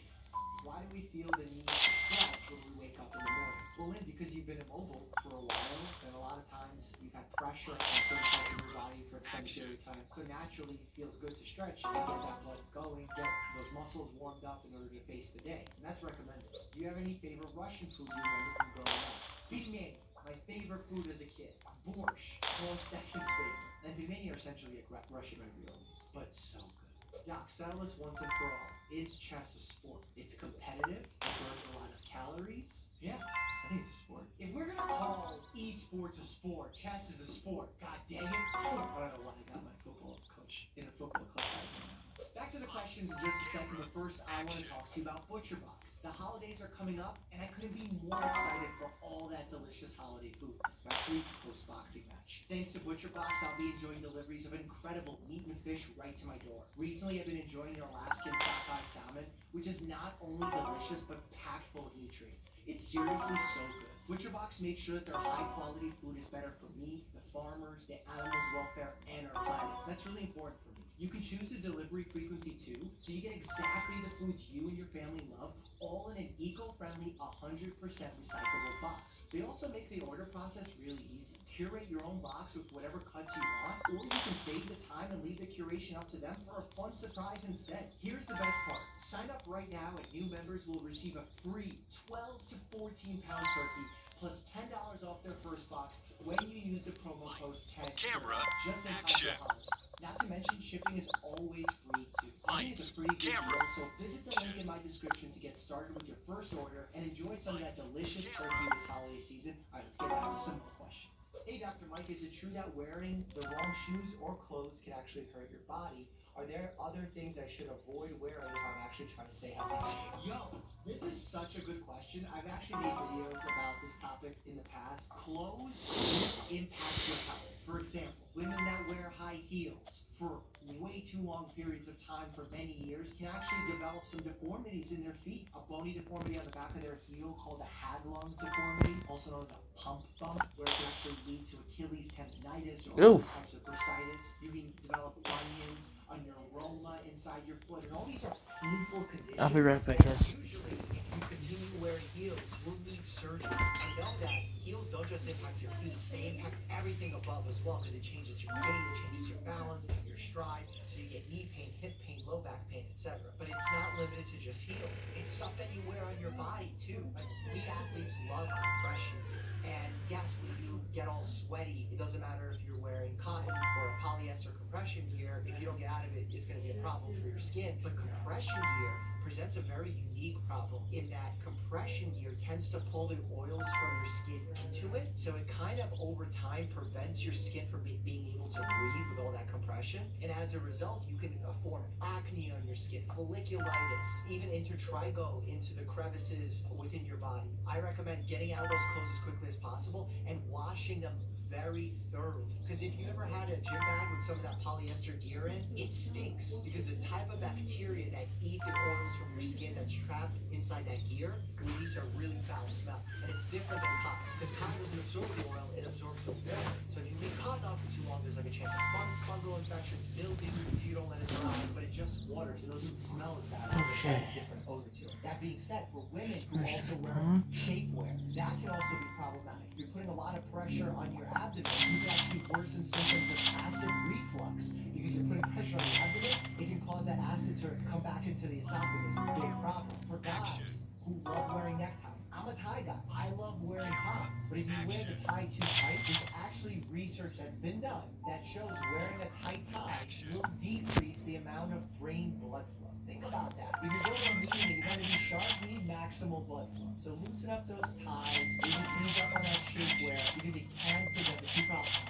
Why do we feel the need to stretch when we wake up in the morning? Well, Lynn, because you've been immobile for a while, and a lot of times you've had pressure on certain parts of your body for extended period of time. So naturally, it feels good to stretch and get that blood going, get those muscles warmed up in order to face the day. And that's recommended. Do you have any favorite Russian food you remember from growing up? Pimeni, my favorite food as a kid. Borscht, close second favorite. And pimeni are essentially like Russian raviolis, but so good. Doc, settle this once and for all. Is chess a sport? It's competitive. It burns a lot of calories. Yeah, I think it's a sport. If we're gonna call esports a sport, chess is a sport. God dang it. I don't know why I got my football coach in a football coach out of my mouth. Back to the questions in just a second, but first I want to talk to you about ButcherBox. The holidays are coming up, and I couldn't be more excited for all that delicious holiday food, especially post-boxing match. Thanks to ButcherBox, I'll be enjoying deliveries of incredible meat and fish right to my door. Recently, I've been enjoying their Alaskan sockeye salmon, which is not only delicious, but packed full of nutrients. It's seriously so good. ButcherBox makes sure that their high-quality food is better for me, the farmers, the animals' welfare, and our planet. That's really important for me. You can choose the delivery frequency too, so you get exactly the foods you and your family love, all in an eco-friendly, 100% recyclable box. They also make the order process really easy. Curate your own box with whatever cuts you want, or you can save the time and leave the curation up to them for a fun surprise instead. Here's the best part. Sign up right now and new members will receive a free 12 to 14 pound turkey plus $10 off their first box when you use the promo code 10 Camera, just in time action. for the holidays. Not to mention shipping is always free too. I think it's a pretty good camera, deal, so visit the link in my description to get started with your first order and enjoy some of that delicious turkey this holiday season. Alright, let's get back to some more questions. Hey Dr. Mike, is it true that wearing the wrong shoes or clothes can actually hurt your body? Are there other things I should avoid wearing if I'm actually trying to stay healthy? Yo, this is such a good question. I've actually made videos about this topic in the past. Clothes impact your health. For example, women that wear high heels for way too long periods of time for many years can actually develop some deformities in their feet. A bony deformity on the back of their heel called a Haglund's deformity, also known as a pump bump, where it can actually lead to Achilles tendonitis or other types of bursitis. You can develop bunions, a neuroma inside your foot, and all these are painful conditions. I'll be right back, guys. Usually, if you continue wearing heels, you'll need surgery. You know that heels don't just impact your feet, they impact everything above as well, because it changes your gait, it changes your balance, your stride, so you get knee pain, hip pain, low back pain, etc. But it's not limited to just heels. It's stuff that you wear on your body too. Like we athletes love compression, and yes, when you get all sweaty, it doesn't matter if you're wearing cotton or a polyester compression gear. If you don't get out of it, it's going to be a problem for your skin. But compression gear presents a very unique problem in that compression gear tends to pull the oils from your skin into it, so it kind of over time prevents your skin from being able to breathe with all that compression, and as a result you can form acne on your skin, folliculitis, even intertrigo into the crevices within your body. I recommend getting out of those clothes as quickly as possible and washing them very thoroughly, because if you ever had a gym bag with some of that polyester gear in, it stinks because the type of bacteria that eat the oils from your skin that's trapped inside that gear release a really foul smell. And it's different than cotton, because cotton doesn't absorb the oil, it absorbs the water. So if you leave cotton on for too long, there's like a chance of fungal infections, mildew if you don't let it dry, but it just waters, it doesn't smell as bad. It's a different odor to it. That being said, for women who also wear shapewear, that can also be problematic. If you're putting a lot of pressure on your abdomen, you can actually worsen symptoms of acid reflux. Because you're putting pressure on your abdomen, it can cause that acid to come back into the esophagus. Big problem. For guys who love wearing neckties, I'm a tie guy. I love wearing ties. But if you wear the tie too tight, there's actually research that's been done that shows wearing a tight tie will decrease the amount of brain blood flow. Think about that. If you're going to a meeting and you're going to be sharp, you need maximal blood flow. So loosen up those ties, maybe ease up on that shapewear because it can present a few problems.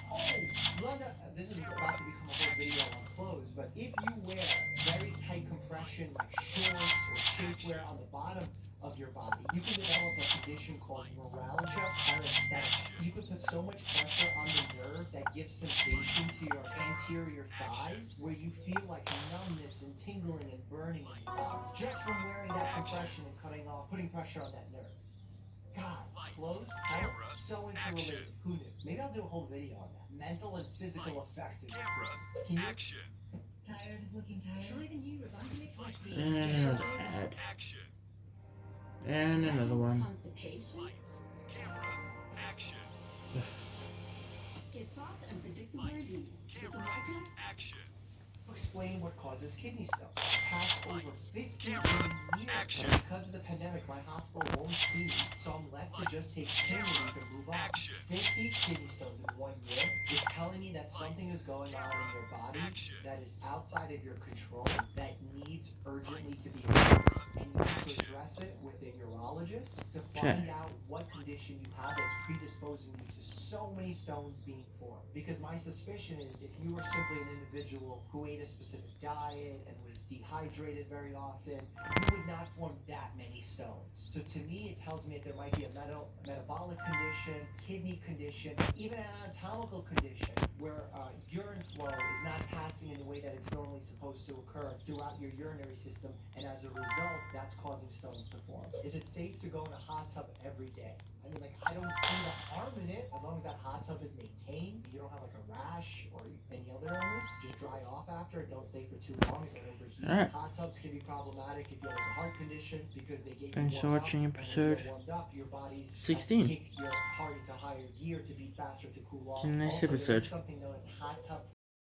This is about to become a whole video on clothes, but if you wear very tight compression like shorts or shapewear on the bottom of your body, you can develop a condition called neuralgia paresthetica. You could put so much pressure on the nerve that gives sensation to your anterior thighs where you feel like numbness and tingling and burning in your thighs just from wearing that compression and putting pressure on that nerve. God, clothes, health, so interrelated. Who knew? Maybe I'll do a whole video on that. Mental and physical effects of clothes. Can you? Tired of looking tired? Try the new Revitalic Light Cream. And another ad. And another one. Constipation? Get soft and predictable relief with the Microlax. Explain what causes kidney stones. Past over 50 years, but because of the pandemic, my hospital won't see me, so I'm left to just take pain relief and move on. 50 kidney stones in 1 year is telling me that something is going on in your body that is outside of your control, that needs urgently to be addressed, and you need to address it with a urologist to find out what condition you have that's predisposing you to so many stones being formed. Because my suspicion is if you were simply an individual who ate a specific diet and was dehydrated very often, you would not form that many stones. So to me, it tells me that there might be a metabolic condition, kidney condition, even an anatomical condition where urine flow is not passing in the way that it's normally supposed to occur throughout your urinary system, and as a result, that's causing stones to form. Is it safe to go in a hot tub every day? I mean, like, I don't see the harm in it as long as that hot tub is maintained. You don't have like a rash or any other illness. Just dry off after. Don't stay for too long. It will overheat. Alright. Hot tubs can be problematic if you have like a heart condition because they get Thanks you for warmed watching up, and when you episode get warmed up, your body's 16. kick your heart into higher gear to be faster to cool off. See you in the next Also, there is episode. something known as hot tub